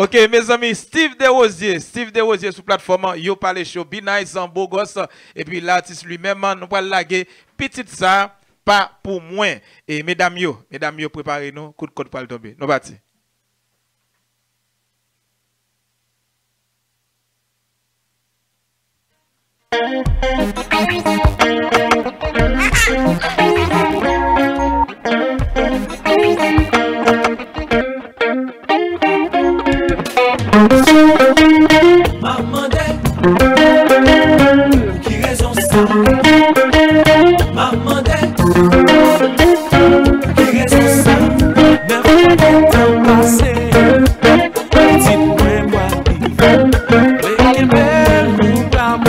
Ok, mes amis, Steve Desrosiers sur plateforme, yo parle show, Be Nice en beau gosse, et puis l'artiste lui-même, nous allons laguer, petite ça, pas pour moi. Et mesdames, préparez-nous, coup de code pour le tomber. Nous bâtis. Maman qui raison ça? Maman qui raison ça? Neuf temps passé, petite moi vivre. Les belles nous parlent,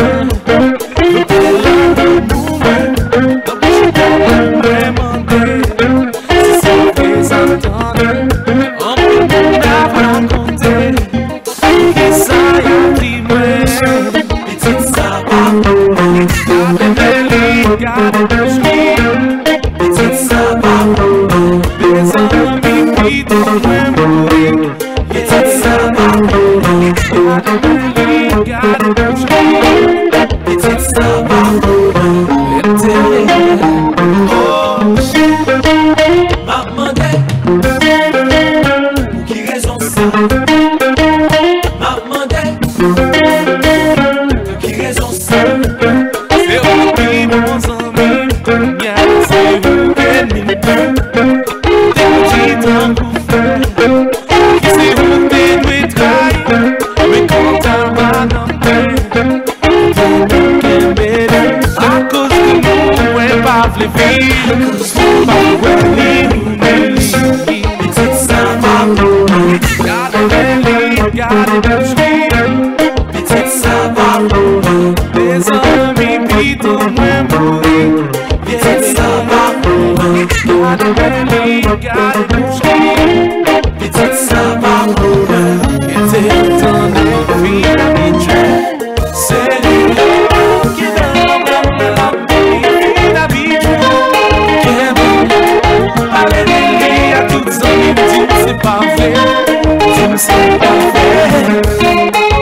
nous parlons nous-mêmes. Donc je t'ai demandé si c'est des attentes. On peut pas raconter. Ça y a dit moi, petite ça va. Garde le chien, petite ça va. Les amis qui t'ont mourir, petite ça va. Garde le chien, petite ça va. Maman pour qui raison ça? Qui raison ça? C'est vous qui mon ami, c'est vous qui m'aimez. Des petits temps pour faire, c'est vous qui me trahissez. Mais quand t'as mal en tête, à cause de nous, ouais, pas les filles, pas les petite ça va. Garde le chien, petite ça va. Les amis plutôt moins mourir, petite ça va. Garde le chien, petite ça va. Et c'est temps de vie habituelle. C'est lui qui donne la vie habituelle. Allez, à toutes les amis, c'est pas vrai. C'est pas vrai,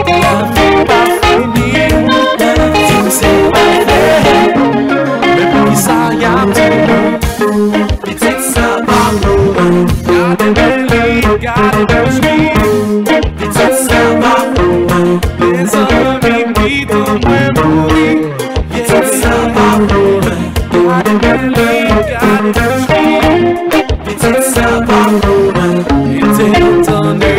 la vie pas finie. C'est pas vrai, mais pour ça y a tout. Petite ça va. Garde le chien, petite ça va. Les amis qui t'ont mourir, petite ça va. Garde le chien, petite ça va. Il t'est entendu.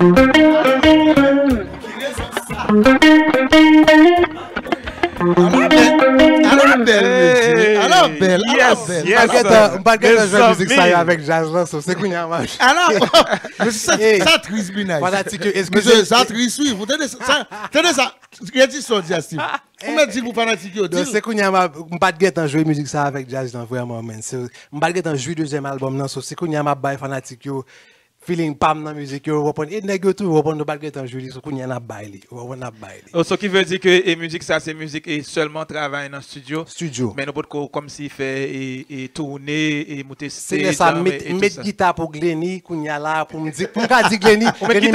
Alors belle. On pas de jouer musique ça avec jazz là, c'est qu'on y a marche. Alors, ça triste bien. Fanatique, est-ce Mais que ça triste oui, vous tenez ça. Il y a dit ça Steve. On m'a dit vous fanatique au dire. C'est qu'on y a pas de jouer musique ça avec jazz là vraiment man. On pas de jouer deuxième album là, c'est qu'on y a bail fanatique yo. Feeling pam dans musique yo repon et nèg tout repon no bagay tan joli so kounya na baili on a baili ce qui veut dire que et musique ça c'est musique et seulement travail dans studio mais nous pas comme s'il fait et tourner et monter stage c'est ça mettre guitare pour Glenny kounya là pour me dire pour ka dire Glenny Glenny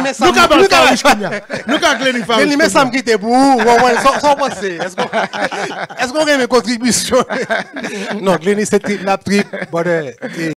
mais ça Glenny mais ça me quitter pour sans penser est-ce qu'on a une contribution non Glenny c'est trip la trip